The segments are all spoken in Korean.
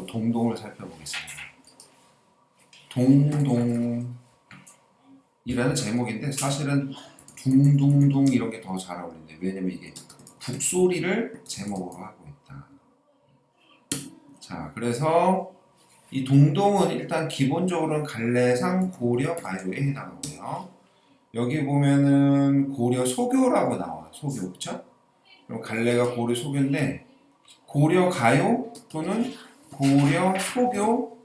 또 동동을 살펴보겠습니다. 동동이라는 제목인데 사실은 둥둥둥 이런 게 더 잘 어울리는데 왜냐면 이게 북소리를 제목으로 하고 있다. 자, 그래서 이 동동은 일단 기본적으로는 갈래상 고려 가요에 해당하고요. 여기 보면은 고려 소교라고 나와. 소교, 그쵸? 그럼 갈래가 고려 소교인데 고려 가요 또는 고려 소교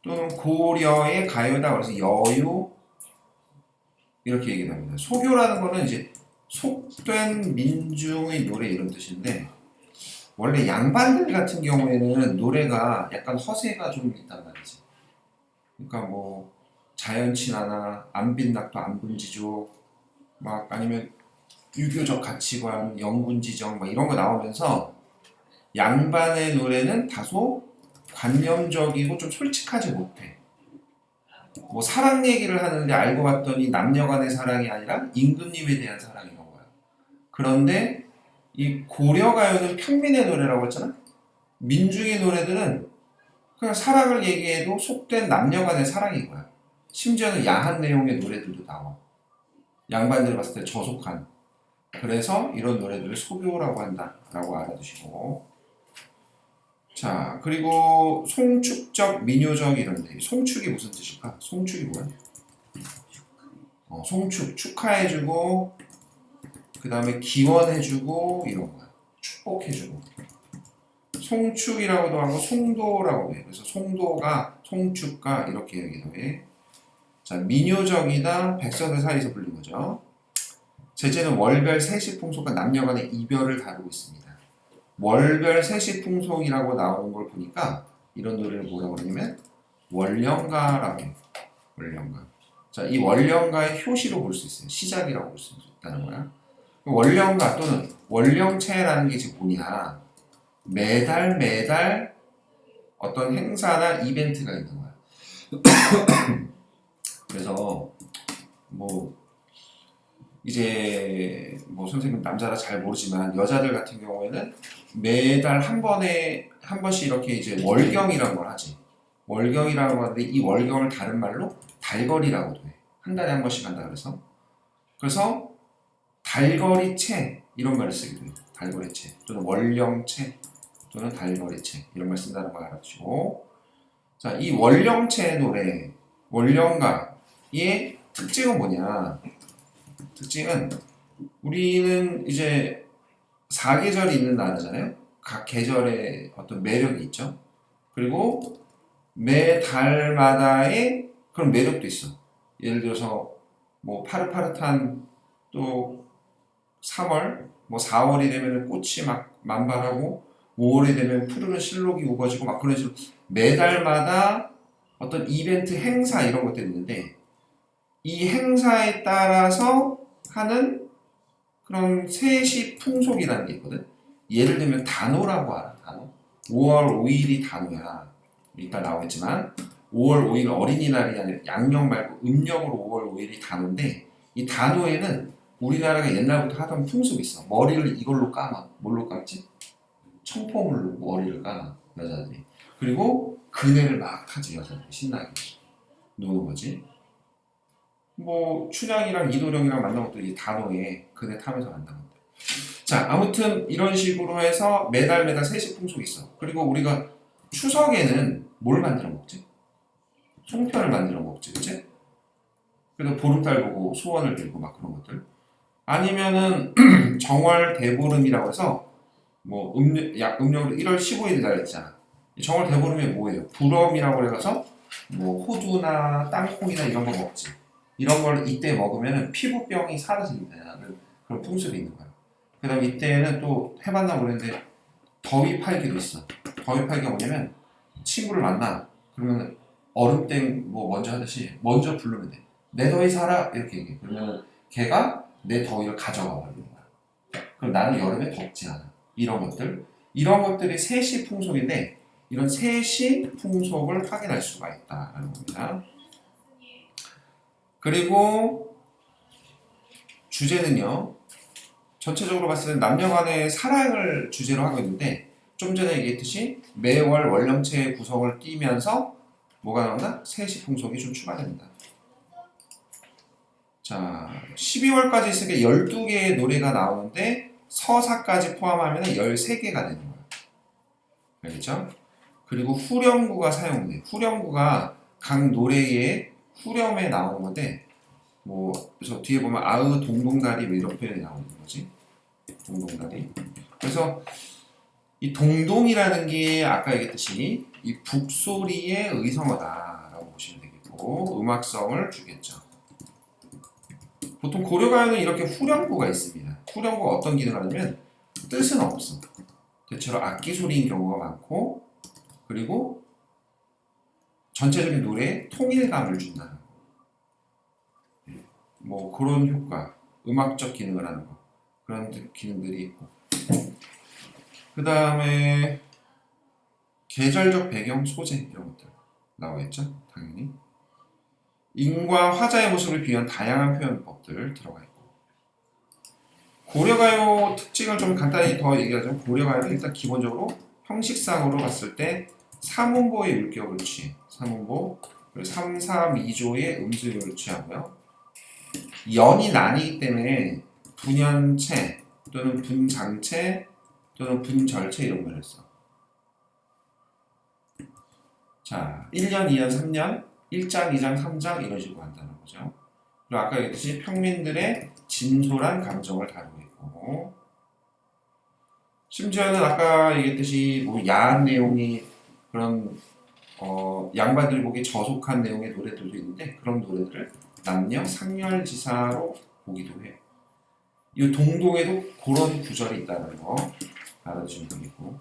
또는 고려의 가요다. 그래서 여요 이렇게 얘기합니다. 소교라는 거는 이제 속된 민중의 노래 이런 뜻인데 원래 양반들 같은 경우에는 노래가 약간 허세가 좀 있단 말이지. 그러니까 뭐 자연친화나 안빈낙도 안분지족 막 아니면 유교적 가치관, 영분지정 막 이런 거 나오면서 양반의 노래는 다소 관념적이고 좀 솔직하지 못해. 뭐 사랑 얘기를 하는데 알고 봤더니 남녀 간의 사랑이 아니라 임금님에 대한 사랑인 거야. 그런데 이 고려가요는 평민의 노래라고 했잖아. 민중의 노래들은 그냥 사랑을 얘기해도 속된 남녀 간의 사랑인 거야. 심지어는 야한 내용의 노래들도 나와. 양반들 봤을 때 저속한. 그래서 이런 노래들을 소교라고 한다라고 알아두시고. 자, 그리고 송축적, 민요적 이런데 송축이 무슨 뜻일까? 송축이 뭐야? 송축, 축하해주고 그 다음에 기원해주고 이런 거야. 축복해주고. 송축이라고도 하고 송도라고 해. 그래서 송도가 송축가 이렇게 얘기도 해. 자, 민요적이다. 백성들 사이에서 불린 거죠. 제재는 월별 세시풍속과 남녀 간의 이별을 다루고 있습니다. 월별 세시풍속이라고 나오는 걸 보니까 이런 노래를 뭐라고 그러냐면 월령가라고 해요. 월령가. 자, 이 월령가의 효시로 볼 수 있어요. 시작이라고 볼 수 있다는 거야. 월령가 또는 월령체라는 게 지금 뭐냐? 매달 어떤 행사나 이벤트가 있는 거야. 그래서 뭐 이제 뭐 선생님 남자라 잘 모르지만 여자들 같은 경우에는 매달 한 번씩 이렇게 이제 월경이라는 걸 하지. 월경이라고 하는데 이 월경을 다른 말로 달거리라고도 해. 한 달에 한 번씩 한다 그래서 달거리체 이런 말을 쓰기도 해요. 달거리체 또는 월령체 또는 달거리체 이런 말 쓴다는 걸 알아두시고. 자, 이 월령체 노래 월령가의 특징은 뭐냐? 특징은 우리는 이제 4계절이 있는 나라잖아요. 각 계절에 어떤 매력이 있죠. 그리고 매 달마다의 그런 매력도 있어. 예를 들어서 뭐 파릇파릇한 또 3월, 뭐 4월이 되면 꽃이 막 만발하고 5월이 되면 푸르른 실록이 우거지고 막 그런 식으로 매달마다 어떤 이벤트 행사 이런 것들이 있는데 이 행사에 따라서 하는 그런 세시 풍속이라는 게 있거든. 예를 들면 단오라고 알아. 단오. 5월 5일이 단오야. 이따 나오겠지만 5월 5일 어린이날이 아니라 양력 말고 음력으로 5월 5일이 단오인데 이 단오에는 우리나라가 옛날부터 하던 풍습이 있어. 머리를 이걸로 감아. 뭘로 감지? 청포물로 머리를 감아. 여자들이. 그리고 그네를 막 타지. 여자들이 신나게 노는 거지. 뭐 춘향이랑 이도령이랑 만난 것도 이 단오에 그네 타면서 만난 건데. 자, 아무튼 이런 식으로 해서 매달 세시 풍속이 있어. 그리고 우리가 추석에는 뭘 만들어 먹지? 송편을 만들어 먹지, 그치? 그래서 보름달 보고 소원을 빌고 막 그런 것들. 아니면은 정월 대보름이라고 해서 뭐 음력으로 1월 15일 날 있잖아. 정월 대보름이 뭐예요? 부럼이라고 해서 뭐 호두나 땅콩이나 이런 거 먹지. 이런 걸 이때 먹으면 피부병이 사라진다는 그런 풍습이 있는 거야. 그 다음 이때는 또 해봤나 모르겠는데 더위 팔기도 있어. 더위 팔기가 뭐냐면 친구를 만나. 그러면 얼음땡 뭐 먼저 하듯이 먼저 부르면 돼. 내 더위 살아 이렇게 얘기해. 그러면 걔가 내 더위를 가져가 버리는 거야. 그럼 나는 여름에 덥지 않아. 이런 것들이 세시 풍속인데 이런 세시 풍속을 확인할 수가 있다라는 겁니다. 그리고 주제는요. 전체적으로 봤을 때 남녀 간의 사랑을 주제로 하고 있는데 좀 전에 얘기했듯이 매월 월령체의 구성을 띄면서 뭐가 나온다? 세시 풍속이 좀 추가됩니다. 자, 12월까지 있으니까 12개의 노래가 나오는데 서사까지 포함하면 13개가 되는 거예요. 알겠죠? 그리고 후렴구가 사용돼. 후렴구가 각 노래의 후렴에 나오는 건데 뭐 그래서 뒤에 보면 아으 동동다리 뭐 이런 표현이 나오는 거지. 동동다리. 그래서 이 동동이라는 게 아까 얘기했듯이 이 북소리의 의성어다라고 보시면 되겠고 음악성을 주겠죠. 보통 고려가요는 이렇게 후렴구가 있습니다. 후렴구가 어떤 기능을 하냐면 뜻은 없어. 대체로 악기 소리인 경우가 많고 그리고 전체적인 노래에 통일감을 준다는 거. 뭐 그런 효과, 음악적 기능을 하는 거 그런 기능들이 있고 그 다음에 계절적 배경, 소재 이런 것들 나와 있죠. 당연히 인과 화자의 모습을 비유한 다양한 표현법들 들어가 있고 고려가요 특징을 좀 간단히 더 얘기하자면 고려가요는 일단 기본적으로 형식상으로 봤을 때 3음보의 율격을 취해 3음보 그리고 3, 3, 2조의 음수율을 취하고요. 연이 나뉘기 때문에 분연체 또는 분장체 또는 분절체 이런 걸 했어. 자, 1년, 2년, 3년, 1장, 2장, 3장 이런 식으로 한다는 거죠. 그리고 아까 얘기했듯이 평민들의 진솔한 감정을 다루고 있고 심지어는 아까 얘기했듯이 뭐 야한 내용이 그런 양반들이 보기에 저속한 내용의 노래들도 있는데 그런 노래들을 남녀 상렬지사로 보기도 해요. 이 동동에도 그런 구절이 있다는 거 알아두시면 되겠고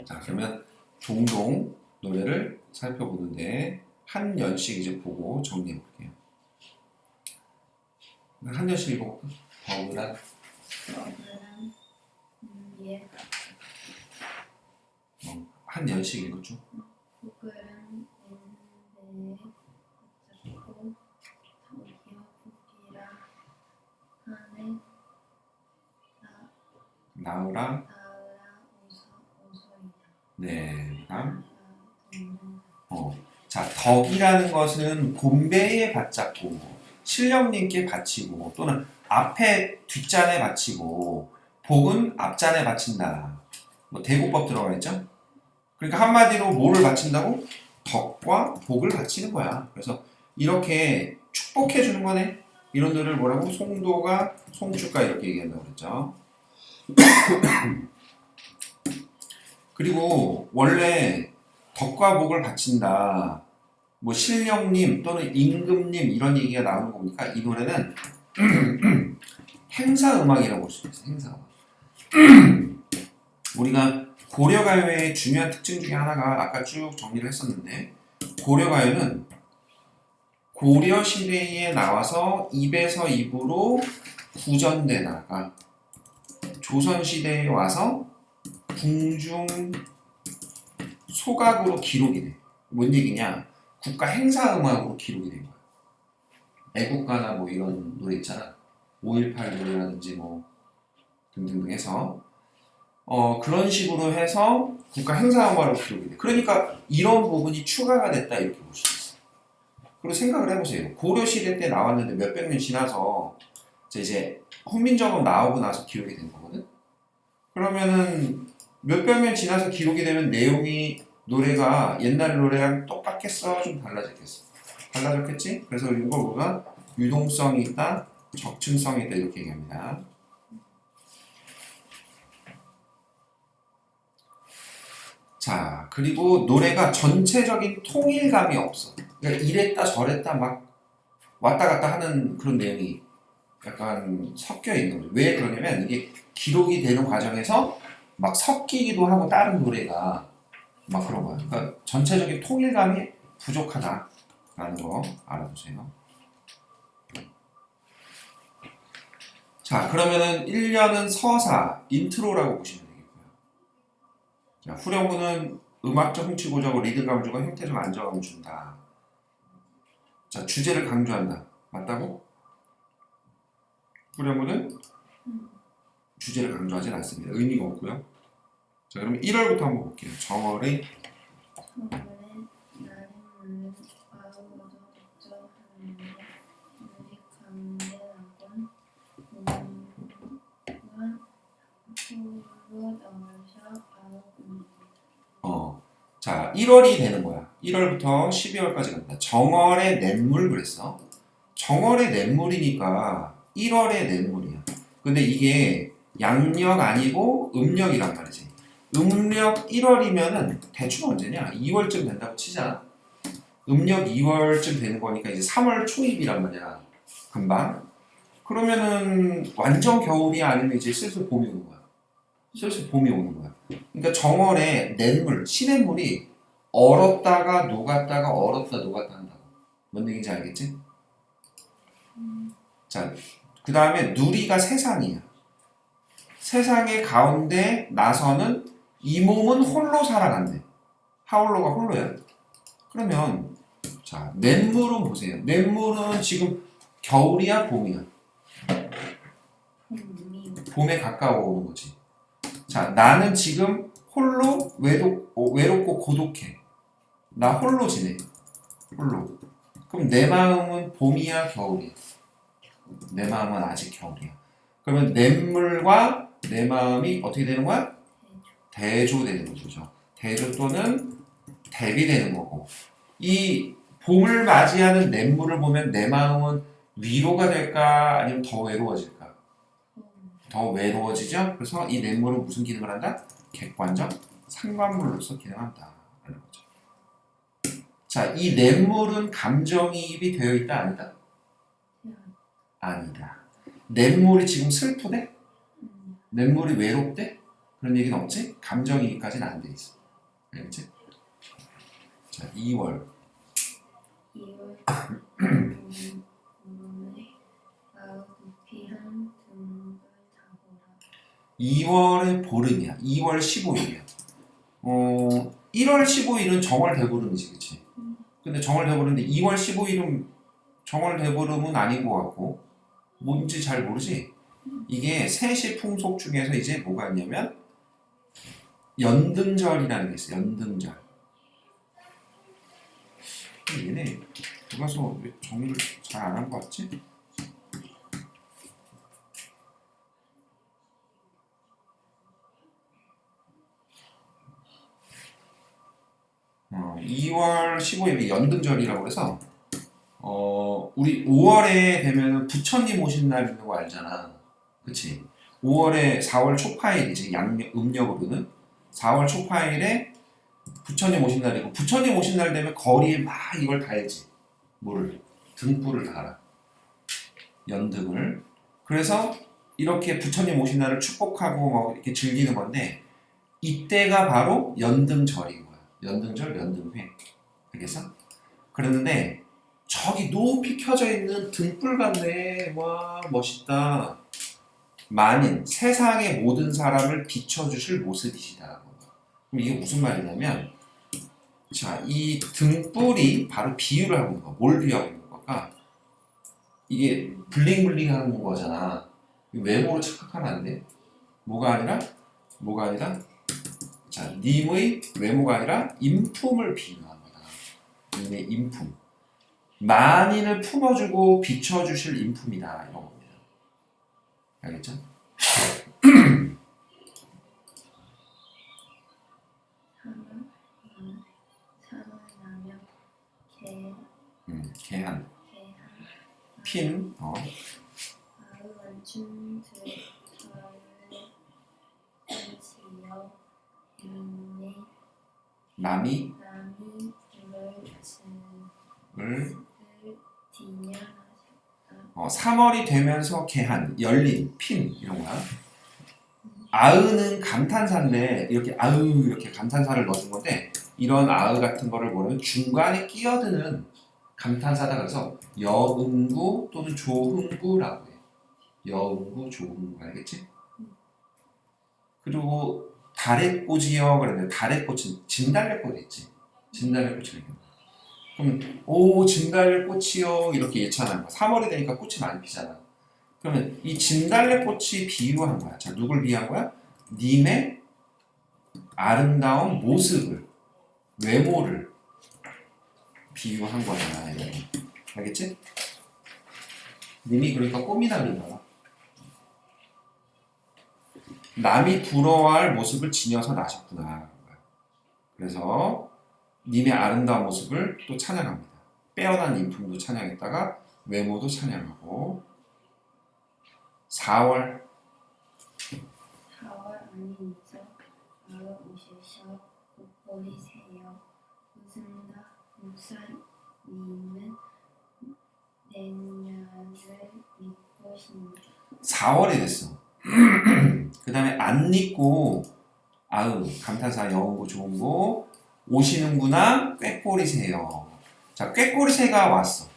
자 그러면 동동 노래를 살펴보는데 한 연씩 이제 보고 정리해 볼게요. 한 연씩 읽어볼까? 버그란 예. 한 연씩 읽어줘. 북은 인데 잡고 저기요 북이라 하네 나으라 나으라 오소이다. 네 그다음 자 덕이라는 것은 곤배에 바쳤고 신령님께 바치고 또는 앞에 뒷잔에 바치고 복은 앞잔에 바친다. 뭐 대고법 들어가 있죠? 그러니까 한마디로 뭐를 바친다고? 덕과 복을 바치는 거야. 그래서 이렇게 축복해 주는 거네. 이런 노래를 뭐라고? 송도가 송축가 이렇게 얘기한다고 그랬죠. 그리고 원래 덕과 복을 바친다. 뭐 신령님 또는 임금님 이런 얘기가 나오는 거 보니까 이 노래는 행사음악이라고 볼 수 있어요. 행사음악. 우리가 고려가요의 중요한 특징 중에 하나가 아까 쭉 정리를 했었는데 고려가요는 고려시대에 나와서 입에서 입으로 구전되다가 조선시대에 와서 궁중 소각으로 기록이 돼. 뭔 얘기냐? 국가 행사음악으로 기록이 된 거야. 애국가나 뭐 이런 노래 있잖아. 5.18 노래라든지 뭐 등등등 해서 그런 식으로 해서 국가 행사음악으로 기록이 돼. 그러니까 이런 부분이 추가가 됐다 이렇게 볼 수 있어. 그리고 생각을 해보세요. 고려시대 때 나왔는데 몇백 년 지나서 이제 훈민정음 나오고 나서 기록이 된 거거든. 그러면은 몇백 년 지나서 기록이 되면 내용이 노래가 옛날 노래랑 똑같겠어? 좀 달라졌겠어? 달라졌겠지? 그래서 이걸 우리가 유동성이 있다, 적층성이 있다 이렇게 얘기합니다. 자, 그리고 노래가 전체적인 통일감이 없어. 그러니까 이랬다 저랬다 막 왔다 갔다 하는 그런 내용이 약간 섞여 있는 거죠. 왜 그러냐면 이게 기록이 되는 과정에서 막 섞이기도 하고 다른 노래가 막 그런 거야. 그러니까 전체적인 통일감이 부족하다라는 거 알아두세요. 자, 그러면은 1년은 서사, 인트로라고 보시면 되겠고요. 자, 후렴구는 음악적 흥취 고정을 리듬감을 주고 형태적 안정감을 준다. 자, 주제를 강조한다. 맞다고? 후렴구는 음. 주제를 강조하진 않습니다. 의미가 없고요. 자, 그럼 1월부터 한번 볼게요. 정월의 서울에 나는 물은 아우러져 적절하는데 우리 강대학원 몸과 홀로 넣으셔 아우군요. 자, 1월이 되는 거야. 1월부터 12월까지 간다. 정월의 냇물 그랬어. 정월의 냇물이니까 1월의 냇물이야. 근데 이게 양력 아니고 음력이란 말이지. 음력 1월이면은 대충 언제냐? 2월쯤 된다고 치자. 음력 2월쯤 되는 거니까 이제 3월 초입이란 말이야. 금방. 그러면은 완전 겨울이 아니면 이제 슬슬 봄이 오는 거야. 슬슬 봄이 오는 거야. 그러니까 정월에 냇물, 시냇물이 얼었다가 녹았다가 얼었다 녹았다 한다고. 뭔 얘기인지 알겠지? 자, 그 다음에 누리가 세상이야. 세상의 가운데 나서는 이 몸은 홀로 살아간대. 하홀로가 홀로야. 그러면 자, 냇물은 보세요. 냇물은 지금 겨울이야, 봄이야? 봄이 봄에 가까워 오는 거지. 자, 나는 지금 홀로 외롭고 고독해. 나 홀로 지내. 홀로. 그럼 내 마음은 봄이야, 겨울이야? 내 마음은 아직 겨울이야. 그러면 냇물과 내 마음이 어떻게 되는 거야? 대조되는 거죠. 대조 또는 대비되는 거고. 이 봄을 맞이하는 냇물을 보면 내 마음은 위로가 될까? 아니면 더 외로워질까? 더 외로워지죠? 그래서 이 냇물은 무슨 기능을 한다? 객관적 상관물로서 기능한다. 라는 거죠. 자, 이 냇물은 감정이입이 되어 있다, 아니다? 아니다. 냇물이 지금 슬프대? 냇물이 외롭대? 그런 얘기는 없지? 감정이입까지는 안 돼 있어. 알겠지? 자, 2월. 2월 봄에 아우 높이 한 등불 타보라. 2월의 보름이야. 2월 15일이야. 1월 15일은 정월 대보름이지, 그치? 근데 정월 대보름인데 2월 15일은 정월 대보름은 아닌 것 같고, 뭔지 잘 모르지? 이게 세시 풍속 중에서 이제 뭐가 있냐면, 연등절이라는 게 있어, 연등절. 얘네, 들어가서 왜 정리를 잘 안 한 것 같지? 2월 15일이 연등절이라고 해서 우리 5월에 되면 부처님 오신 날 있는 거 알잖아. 그치? 5월에 4월 초파일이지. 음력으로는 4월 초파일에 부처님 오신 날이고, 부처님 오신 날 되면 거리에 막 이걸 달지. 뭐를? 등불을 달아. 연등을. 그래서 이렇게 부처님 오신 날을 축복하고 뭐 이렇게 즐기는 건데, 이때가 바로 연등절인 거야. 연등절, 연등회. 알겠어? 그러는데 저기 높이 켜져 있는 등불 같네. 와, 멋있다. 만인, 세상의 모든 사람을 비춰주실 모습이시다. 그럼 이게 무슨 말이냐면, 자, 이 등불이 바로 비유를 하고 있는 거야. 뭘 비유하고 있는 걸까? 이게 블링블링 하는 거잖아. 외모로 착각하면 안 돼. 뭐가 아니라? 뭐가 아니라? 자, 님의 외모가 아니라 인품을 비유한 거다. 님의 인품. 만인을 품어주고 비춰주실 인품이다. 이런 겁니다. 알겠죠? 사월 나면 개한. 개한 핀. 아우 완충 들어를 지어 인내 남이 남이 불을 을 디냐하셨다. 3월이 되면서 개한, 열린, 핀 이런 거야. 아으는 감탄사인데 이렇게 아으 이렇게 감탄사를 넣어준 건데, 이런 아으 같은 거를 뭐냐면 중간에 끼어드는 감탄사다. 그래서 여응구 또는 조흥구라고 해. 여응구, 조흥구. 알겠지? 그리고 달의꽃이여 그러는데, 달의꽃은 진달래꽃 있지. 진달래꽃이 이렇게. 그럼 오 진달래꽃이요 이렇게 예찬하는 거야. 3월이 되니까 꽃이 많이 피잖아. 그러면 이 진달래꽃이 비유한 거야. 자, 누굴 비유한 거야? 님의 아름다운 모습을, 외모를 비유한 거야. 이렇게. 알겠지? 님이 그러니까 꽃미남인 거야. 남이 부러워할 모습을 지녀서 나셨구나. 그래서 님의 아름다운 모습을 또 찬양합니다. 빼어난 인품도 찬양했다가 외모도 찬양하고 4월 4월 아니니저 마을 오셔서 꽃보리세요. 목사님은 내년을 믿고 싶니다. 4월이 됐어. 그 다음에 안 잊고 아유 감탄사 여운고 좋은고 오시는구나 꾀꼬리새요. 자, 꾀꼬리새가 왔어.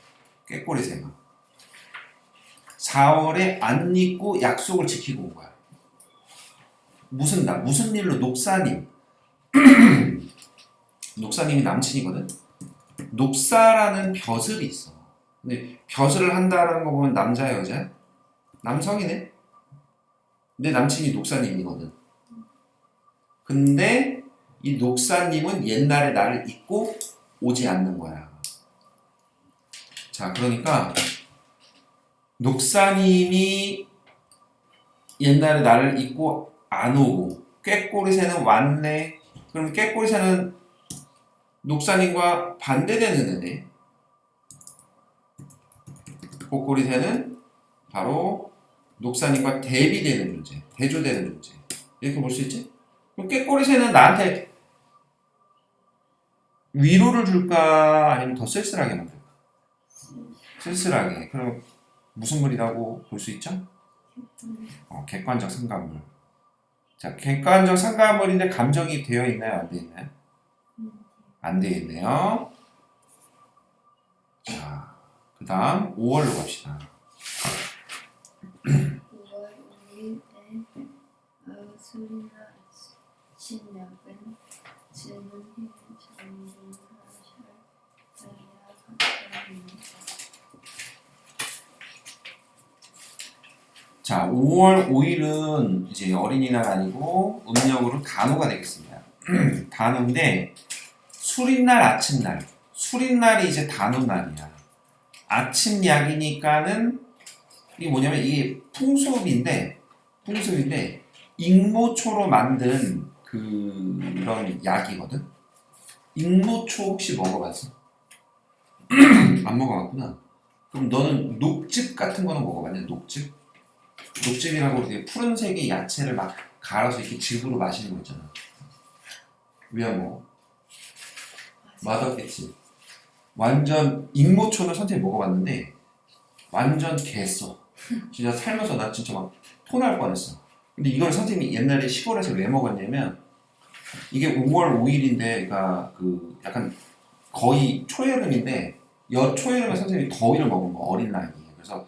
꾀꼬리새가 4월에 안 잊고 약속을 지키고 온 거야. 무슨 일로? 녹사님. 녹사님이 남친이거든. 녹사라는 벼슬이 있어. 근데 벼슬을 한다는 거 보면 남자야 여자야? 남성이네. 내 남친이 녹사님이거든. 근데 이 녹사님은 옛날에 나를 잊고 오지 않는 거야. 자, 그러니까 녹사님이 옛날에 나를 잊고 안 오고 꾀꼬리새는 왔네. 그럼 꾀꼬리새는 녹사님과 반대되는 애네. 꼬꼬리새는 바로 녹사님과 대비되는 존재, 대조되는 존재. 이렇게 볼 수 있지? 그럼 꾀꼬리새는 나한테 위로를 줄까? 아니면 더 쓸쓸하게 만들까? 쓸쓸하게. 그럼 무슨 물이라고 볼 수 있죠? 객관적 상관물. 자, 객관적 상관물인데 감정이 되어 있나요? 안 되어 있나요? 안 되어 있네요. 자, 그 다음 5월로 갑시다. 5월 5일에 술이나 신약은 주는 전진하실 자리라 각자입니다. 자, 5월 5일은 이제 어린이날 아니고 음력으로 단오가 되겠습니다. 단오인데 술인날, 아침날. 술인날이 이제 단오날이야. 아침 약이니까는 이게 뭐냐면 이게 풍습인데 익모초로 만든 그런 약이거든. 익모초 혹시 먹어봤어? 안 먹어봤구나. 그럼 너는 녹즙 같은 거는 먹어봤냐? 녹즙? 녹즙이라고 이렇게 푸른색의 야채를 막 갈아서 이렇게 즙으로 마시는 거 있잖아. 왜 안 먹어? 맛없겠지. 완전 익모초는 선생님이 먹어봤는데 완전 개써. 진짜 살면서 나 진짜 막 토날 뻔했어. 근데 이걸 선생님이 옛날에 시골에서 왜 먹었냐면 이게 5월 5일인데 그러니까 그 약간 거의 초여름인데 초여름에 선생님이 더위를 먹은 거 어린 나이에. 그래서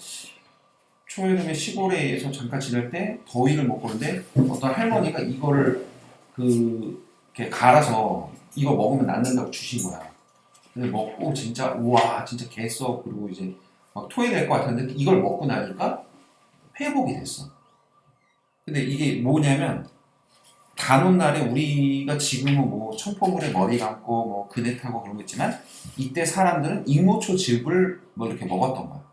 초여름에 시골에서 잠깐 지낼 때 더위를 먹고 있는데 어떤 할머니가 이거를 이렇게 갈아서 이거 먹으면 낫는다고 주신 거야. 근데 먹고 진짜 우와 진짜 개써. 그리고 이제 막 토해낼 것 같았는데 이걸 먹고 나니까 회복이 됐어. 근데 이게 뭐냐면 단오날에 우리가 지금은 뭐 청포물에 머리 감고 뭐 그네 타고 그런 거 있지만 이때 사람들은 익모초 즙을 뭐 이렇게 먹었던 거야.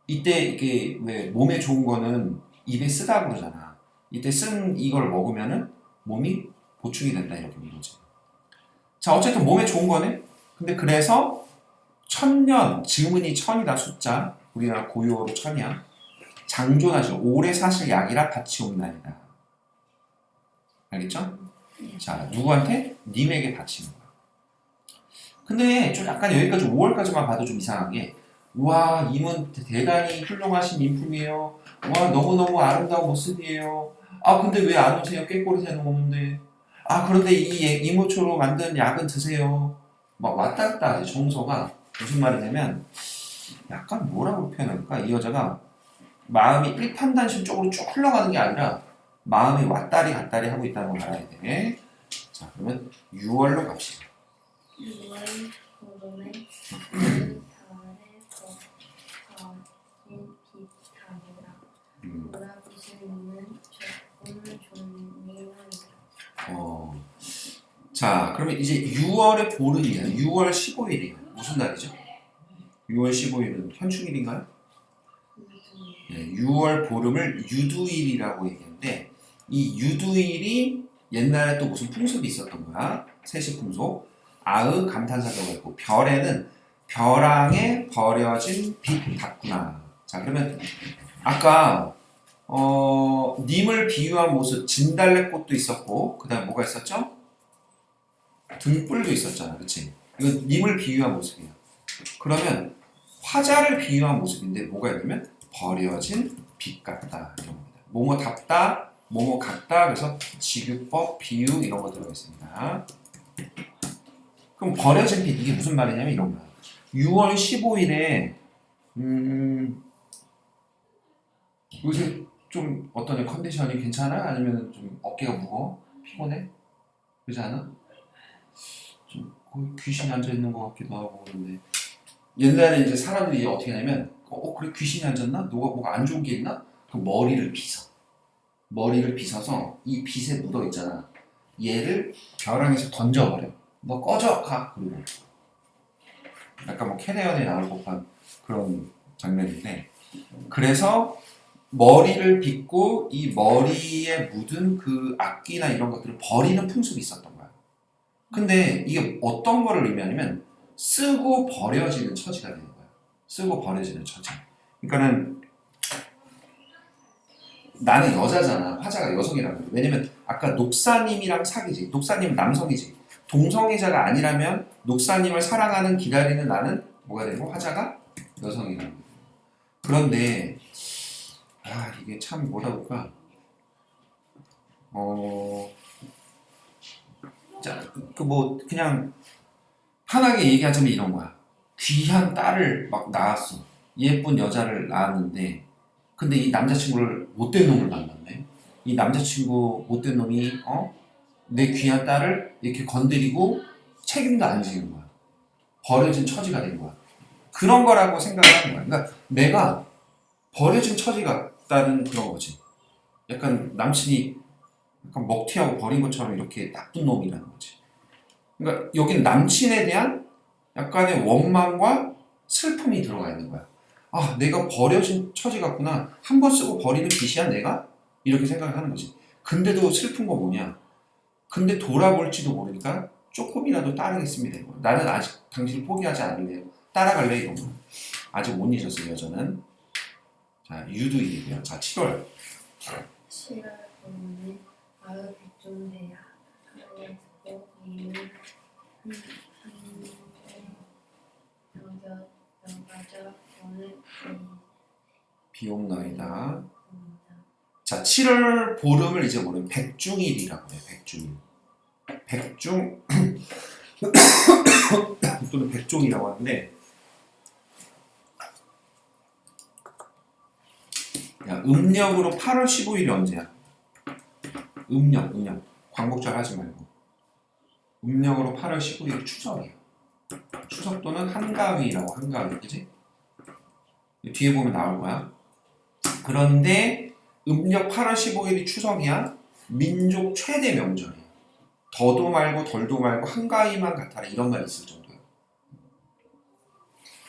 이때 이게 왜 몸에 좋은 거는 입에 쓰다 그러잖아. 이때 쓴 이걸 먹으면은 몸이 보충이 된다 이렇게 보는 거지. 자, 어쨌든 몸에 좋은 거네. 근데 그래서 천년, 지금은이 천이다 숫자. 우리나라 고유어로 천이야. 장존하시고 오래 사실 약이라 같이 옵나이다. 알겠죠? 자, 누구한테? 님에게 바치는 거야. 근데 좀 약간 여기까지 5월까지만 봐도 좀 이상한 게 우와 이분 대단히 훌륭하신 인품이에요. 와 너무너무 아름다운 모습이에요. 아 근데 왜 안 오세요? 꾀꼬리새는 오는데. 아 그런데 이 이모초로 만든 약은 드세요. 막 왔다 갔다 하지. 정서가 무슨 말이냐면 약간 뭐라고 표현할까? 이 여자가 마음이 일편단심 쪽으로 쭉 흘러가는 게 아니라 마음이 왔다리 갔다리 하고 있다는 걸 알아야 돼. 자 그러면 6월로 갑시다. 6월 보름에 그 달에 더 가진 빛하리라. 자, 그러면 이제 6월의 보름이야. 6월 15일이에요. 무슨 날이죠? 6월 15일은 현충일인가요? 네, 6월 보름을 유두일이라고 얘기하는데 이 유두일이 옛날에 또 무슨 풍습이 있었던 거야. 세시 풍속. 아의 감탄사자가 있고 별에는 벼랑에 버려진 빛 같구나. 자, 그러면 아까 님을 비유한 모습 진달래꽃도 있었고 그 다음 뭐가 있었죠? 등불도 있었잖아. 그치? 이거 님을 비유한 모습이야. 그러면 화자를 비유한 모습인데 뭐가 있냐면 버려진 빛 같다 이런 겁니다. 뭐뭐 답다, 뭐뭐 같다. 그래서 지규법, 비유 이런 거 들어가 있습니다. 그럼 버려진 빛 이게 무슨 말이냐면 이런 거야. 6월 15일에 요새 좀 어떠냐 컨디션이 괜찮아? 아니면 좀 어깨가 무거워? 피곤해? 그러지 않아? 좀 거의 귀신이 앉아 있는 것 같기도 하고 그런데 옛날에 이제 사람들이 어떻게 하냐면 그래 귀신이 앉았나? 뭐가 안 좋은 게 있나? 그 머리를 빗어. 머리를 빗어서 이 빗에 묻어 있잖아. 얘를 벼랑에서 던져버려. 너 꺼져 가. 그리고 약간 뭐 캐네언에 나올 법한 그런 장면인데 그래서 머리를 빗고 이 머리에 묻은 그 악기나 이런 것들을 버리는 풍습이 있었던 거야. 근데 이게 어떤 거를 의미하냐면 쓰고 버려지는 처지가 되는 거야. 쓰고 버려지는 처지. 그러니까는 나는 여자잖아. 화자가 여성이라고 그래. 왜냐면 아까 녹사님이랑 사귀지. 녹사님은 남성이지. 동성애자가 아니라면 녹사님을 사랑하는 기다리는 나는 뭐가 되고 화자가 여성이라고 그래. 그런데 이게 참 뭐라 그럴까 자, 그 뭐 그냥 편하게 얘기하자면 이런 거야. 귀한 딸을 막 낳았어. 예쁜 여자를 낳았는데 근데 이 남자친구를 못된 놈을 만났네. 이 남자친구 못된 놈이 내 귀한 딸을 이렇게 건드리고 책임도 안 지는 거야. 버려진 처지가 된 거야. 그런 거라고 생각하는 거야. 그러니까 내가 버려진 처지 같다는 그런 거지. 약간 남친이 약간 먹튀하고 버린 것처럼 이렇게 나쁜 놈이라는 거지. 그러니까 여기는 남친에 대한 약간의 원망과 슬픔이 들어가 있는 거야. 내가 버려진 처지 같구나. 한 번 쓰고 버리는 빚이야 내가? 이렇게 생각을 하는 거지. 근데도 슬픈 거 뭐냐? 근데 돌아볼지도 모르니까 조금이라도 따르겠습니다. 이거. 나는 아직 당신을 포기하지 않을래요. 따라갈래 이런 거. 아직 못 잊었어요 여자는. 자 유두일이고요. 자 7월. 7월 보름에 아의 백종대야 하늘에 듣고 이는 여가져 오늘 비옥너이다. 자 7월 보름을 이제 모르면 백중일이라고 해요. 백중일. 백중 또는 백종이라고 하는데 음력으로 8월 15일이 언제야? 음력 광복절 하지 말고 음력으로 8월 15일이 추석이야. 추석 또는 한가위라고 한가위 그지? 뒤에 보면 나올 거야. 그런데 음력 8월 15일이 추석이야. 민족 최대 명절이야. 더도 말고 덜도 말고 한가위만 같아라 이런 말이 있을 정도야.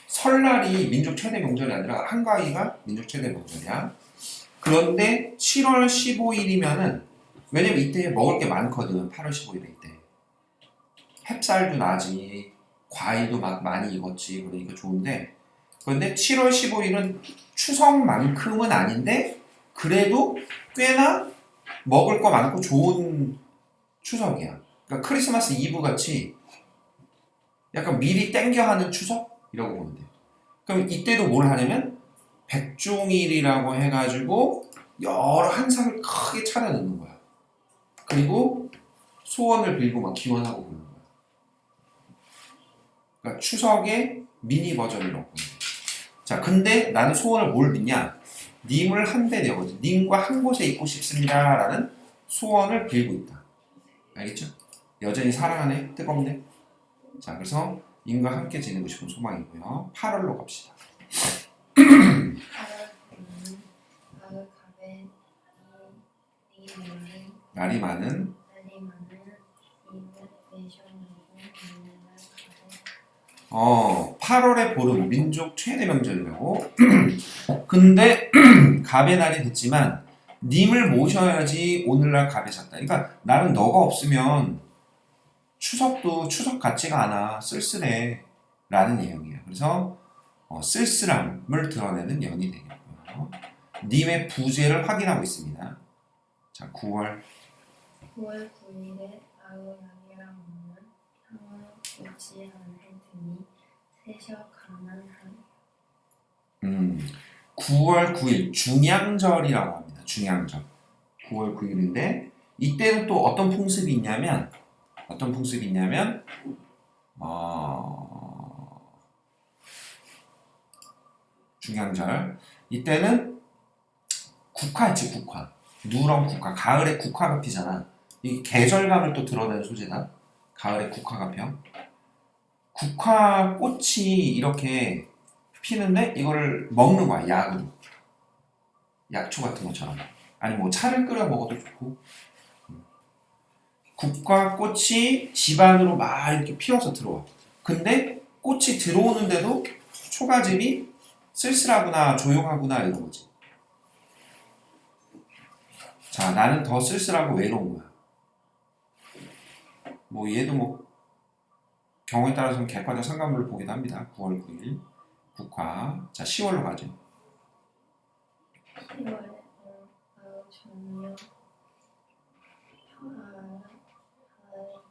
설날이 민족 최대 명절이 아니라 한가위가 민족 최대 명절이야. 그런데 7월 15일이면은 왜냐면 이때 먹을 게 많거든. 8월 15일에 이때 햅쌀도 나지 과일도 막 많이 익었지. 그러니까 좋은데 그런데 7월 15일은 추석만큼은 아닌데 그래도 꽤나 먹을 거 많고 좋은 추석이야. 그러니까 크리스마스 이브 같이 약간 미리 땡겨 하는 추석이라고 보면 돼. 그럼 이때도 뭘 하냐면 백종일이라고 해가지고 여러 한상을 크게 차려놓는 거야. 그리고 소원을 빌고 막 기원하고 그러는 거야. 그러니까 추석의 미니 버전이라고 보면 돼. 자, 근데 나는 소원을 뭘 빌냐? 님을 한 배 되어거든. 님과 한 곳에 있고 싶습니다. 라는 소원을 빌고 있다. 알겠죠? 여전히 사랑하네? 뜨겁네? 자, 그래서 님과 함께 지내고 싶은 소망이고요. 8월로 갑시다. 8월 보름에 아의 갑에 날이 많은 날이 많은 이웃 내셔놓고 오늘날 가베 8월의 보름 민족 최대 명절이라고. 근데 갑의 날이 됐지만 님을 모셔야지 오늘날 갑에 잤다. 그러니까 나는 너가 없으면 추석도 추석 같지가 않아. 쓸쓸해 라는 내용이에요. 그래서 쓸쓸함을 드러내는 연이 되겠고요. 님의 부재를 확인하고 있습니다. 자, 9월 9월 9일에 아우야기라 먹는 향을 오지 않을 테니 세셔 가난하니 9월 9일 중양절이라고 합니다. 중양절. 9월 9일인데 이때는 또 어떤 풍습이 있냐면 중양절 이때는 국화 있지. 국화 누런 국화 가을에 국화가 피잖아. 이 계절감을 또 드러내는 소재다. 가을에 국화가 펴. 국화 꽃이 이렇게 피는데 이거를 먹는 거야. 약으로. 약초 같은 것처럼. 아니 뭐 차를 끓여 먹어도 좋고. 국화 꽃이 집 안으로 막 이렇게 피어서 들어와. 근데 꽃이 들어오는데도 초가집이 쓸쓸하구나 조용하구나 이런 거지. 자, 나는 더 쓸쓸하고 외로운 거야. 뭐 얘도 뭐 경우에 따라서는 객관적 상관물을 보기도 합니다. 9월 9일 국화. 자, 10월로 가죠. 10월에 아우 정려 평안을 타고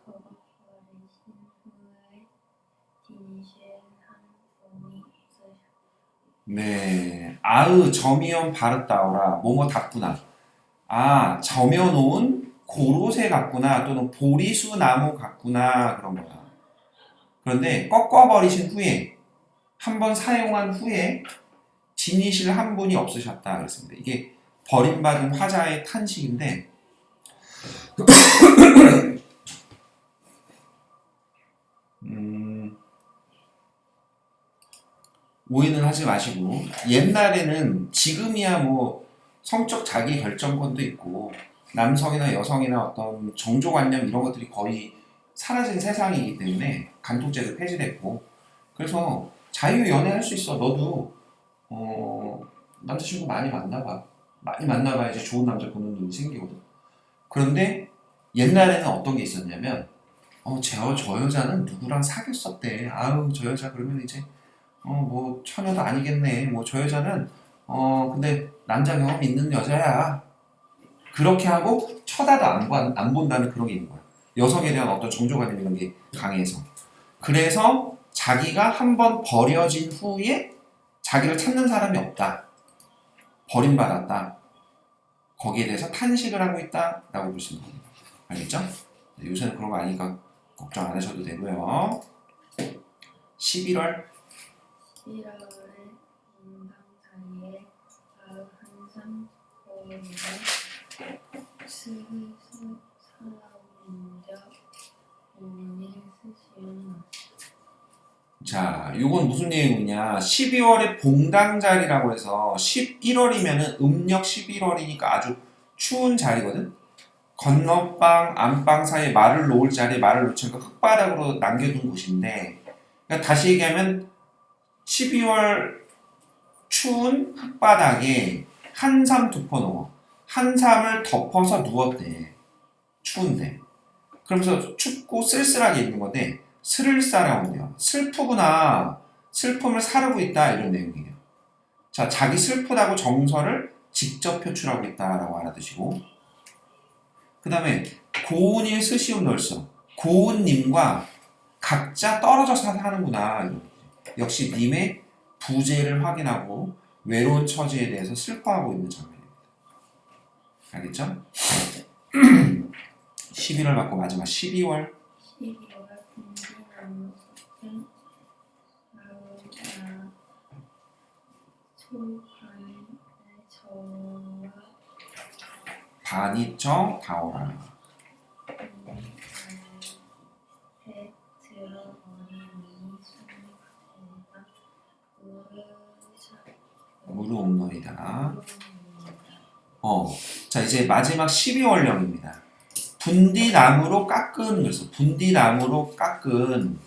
버거버리신 후에 디니실 한 분이 있으셨다. 네, 아으 점이염 바르다오라 뭐뭐 닦구나. 아, 점여놓은 고로쇠 같구나 또는 보리수 나무 같구나 그런 거야. 그런데 꺾어버리신 후에 한번 사용한 후에 지니실 한 분이 없으셨다 그랬습니다. 이게 버림받은 화자의 탄식인데 오해는 하지 마시고 옛날에는 지금이야 뭐 성적 자기 결정권도 있고 남성이나 여성이나 어떤 정조관념 이런 것들이 거의 사라진 세상이기 때문에 간통죄도 폐지됐고 그래서 자유 연애할 수 있어. 너도 남자친구 많이 만나봐. 많이 만나봐야지 좋은 남자 보는 눈이 생기거든. 그런데 옛날에는 어떤 게 있었냐면 저 여자는 누구랑 사귀었었대. 아우 저 여자 그러면 이제 뭐 처녀도 아니겠네. 뭐 저 여자는 근데 남자 경험 있는 여자야. 그렇게 하고 쳐다도 안 본다는 그런 게 있는 거야. 여성에 대한 어떤 정조관념 이런 게 강해서. 그래서 자기가 한번 버려진 후에 자기를 찾는 사람이 없다. 버림받았다. 거기에 대해서 탄식을 하고 있다라고 보시면 됩니다. 알겠죠? 요새는 그런 거 아니니까 걱정 안 하셔도 되고요. 11월 11월에 인당 사이에 아우 항상 오르는 스스 살아오는자 오늘 스시운 자, 요건 무슨 내용이냐? 12월에 봉당자리라고 해서 11월이면은 음력 11월이니까 아주 추운 자리거든. 건너방, 안방 사이에 말을 놓을 자리에 말을 놓치니까 흙바닥으로 남겨둔 곳인데, 그러니까 다시 얘기하면 12월 추운 흙바닥에 한삼 덮어놓어. 한삼을 덮어서 누웠대. 추운데. 그러면서 춥고 쓸쓸하게 있는 건데 슬을 싸라온대요. 슬프구나. 슬픔을 사르고 있다. 이런 내용이에요. 자, 자기 슬프다고 정서를 직접 표출하고 있다라고 알아두시고 그 다음에 고운일 스시운 널써. 고운님과 각자 떨어져서 하는구나. 이런. 역시 님의 부재를 확인하고 외로운 처지에 대해서 슬퍼하고 있는 장면입니다. 알겠죠? 11월 받고 마지막 12월 12월 분기나무 숲은 아우나 초반의 저와 반이청 다오라. 해 들어버리니 숨가대가 무르옵노이다. 자 이제 마지막 12월령입니다. 분디나무로 깎은 그래서 분디나무로 깎은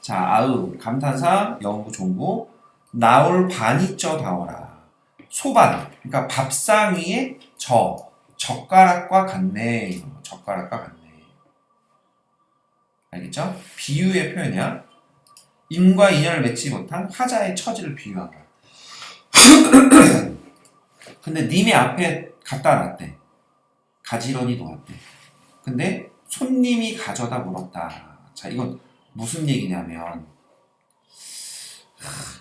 자 아읍 감탄사 영구 종구 나올 반이쪄 다오라 소반 그러니까 밥상 위에 젓가락과 같네 젓가락과 같네 알겠죠? 비유의 표현이야 인과 인연을 맺지 못한 화자의 처지를 비유한 거야 근데 님의 앞에 갖다 놨대 가지런히 놓았대 근데 손님이 가져다 물었다 자 이건 무슨 얘기냐면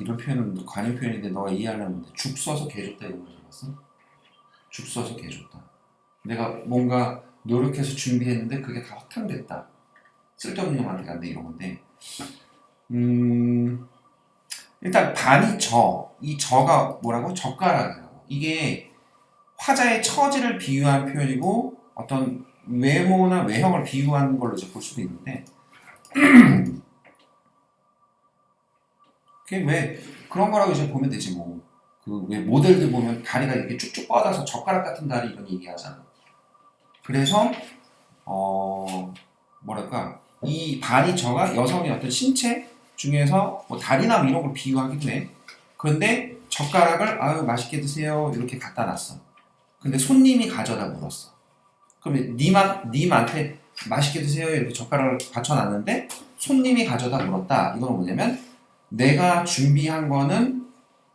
이런 표현은 관용 표현인데 너가 이해하려는데 죽 써서 개 줬다 이런 거 들어봤어? 죽 써서 개 줬다 내가 뭔가 노력해서 준비했는데 그게 다 허탕됐다 쓸데없는 놈한테 간다 이런 건데 일단 반이 이 저가 뭐라고? 젓가락이라고 이게 화자의 처지를 비유한 표현이고 어떤 외모나 외형을 비유한 걸로 이제 볼 수도 있는데 그게 왜 그런 거라고 이제 보면 되지 뭐 그 왜 모델들 보면 다리가 이렇게 쭉쭉 뻗어서 젓가락 같은 다리 이런 얘기 하잖아 그래서 뭐랄까 이 반이 저가 여성의 어떤 신체 중에서 뭐 다리나 뭐 이런 걸 비유하기도 해 그런데 젓가락을 아유 맛있게 드세요 이렇게 갖다 놨어 근데 손님이 가져다 물었어 그러면 님한테 맛있게 드세요 이렇게 젓가락을 받쳐놨는데 손님이 가져다 물었다 이건 뭐냐면 내가 준비한 거는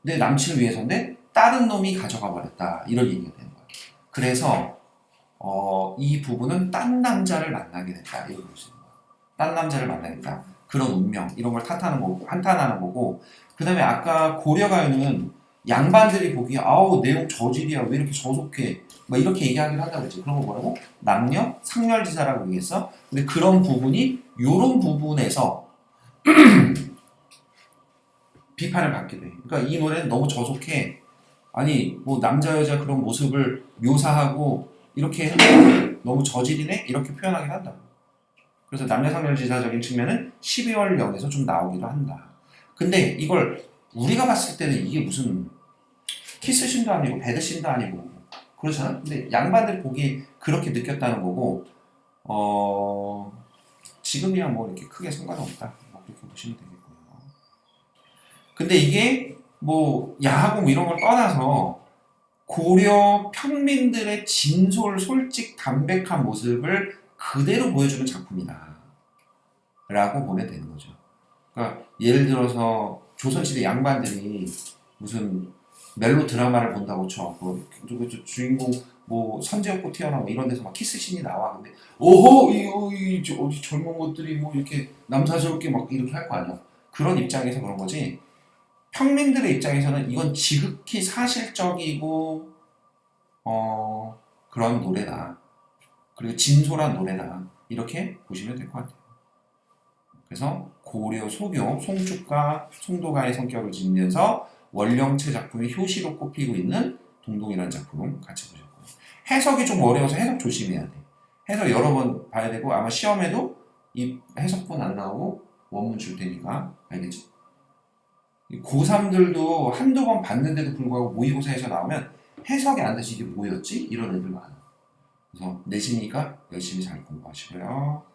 내 남친을 위해서인데 다른 놈이 가져가 버렸다 이런 얘기가 되는 거야 그래서 이 부부는 딴 남자를 만나게 됐다 이렇게 볼 수 있는 거야 딴 남자를 만나겠다 그런 운명 이런 걸 한탄하는 거고 그 다음에 아까 고려가요는 양반들이 보기에 아우 내용 저질이야 왜 이렇게 저속해 뭐 이렇게 얘기하기를 한다고 했지 그런 거 뭐라고? 남녀 상렬지사라고 얘기했어 근데 그런 부분이 요런 부분에서 비판을 받게 돼 그러니까 이 노래는 너무 저속해 아니 뭐 남자 여자 그런 모습을 묘사하고 이렇게 하면 너무 저질이네 이렇게 표현하긴 한다 그래서 남녀 상렬지사적인 측면은 12월 0에서 좀 나오기도 한다 근데 이걸 우리가 봤을 때는 이게 무슨 키스신도 아니고 배드신도 아니고 그렇잖아? 근데 양반들 보기에 그렇게 느꼈다는 거고 지금이야 뭐 이렇게 크게 상관없다 뭐 그렇게 보시면 되겠고요 근데 이게 뭐 야하고 뭐 이런 걸 떠나서 고려 평민들의 진솔 솔직 담백한 모습을 그대로 보여주는 작품이다 라고 보면 되는 거죠 그러니까 예를 들어서 조선시대 양반들이 무슨 멜로 드라마를 본다고 쳐. 그 주인공 뭐 선제였고 튀어나와 뭐 이런 데서 막 키스신이 나와. 근데 오호 이 젊은 것들이 뭐 이렇게 남사스럽게 막 이렇게 할 거 아니야. 그런 입장에서 그런 거지. 평민들의 입장에서는 이건 지극히 사실적이고 그런 노래다. 그리고 진솔한 노래다. 이렇게 보시면 될 것 같아요. 그래서 고려 소교, 송축가, 송도가의 성격을 지니면서 원령체 작품의 효시로 꼽히고 있는 동동이라는 작품 같이 보셨고 해석이 좀 어려워서 해석 조심해야 돼. 해석 여러 번 봐야 되고 아마 시험에도 이 해석본 안 나오고 원문 줄 테니까 알겠지? 고3들도 한두 번 봤는데도 불구하고 모의고사에서 나오면 해석이 안 돼서 이게 뭐였지? 이런 애들 많아. 그래서 내신이니까 열심히 잘 공부하시고요.